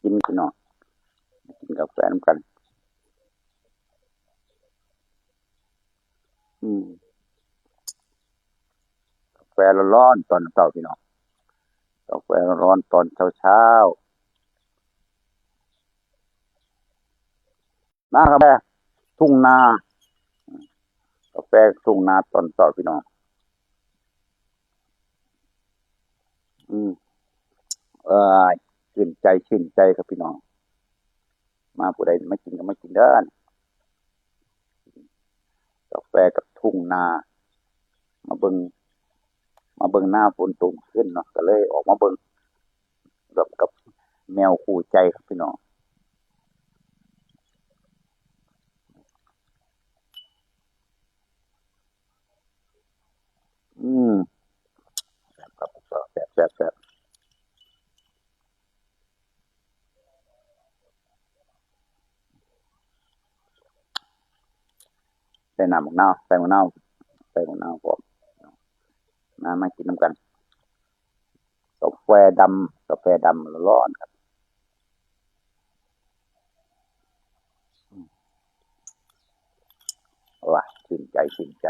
กินพี่น้องกินกาแฟน้ำกันอืมกาแฟร้อนๆตอนเช้าพี่น้องกาแฟร้อนๆตอนเช้าๆน้ากาแฟทุ่งนากาแฟทุ่งนาตอนเช้าพี่น้องอืมเออชื่นใจครับพี่น้องมาผู้ใดไม่กินก็ไม่กินเด้อกาแฟกับทุ่งนามาเบิ่งมาเบิ่งหน้าฝนตกขึ้นเนาะก็เลยออกมาเบิ่งกับแมวคู่ใจครับพี่น้องอืมครับแซ่บใส่น้ำมะนาวใส่มะนาวพร้อมมากินน้ำกันกาแฟดำร้อนครับว้าชื่นใจ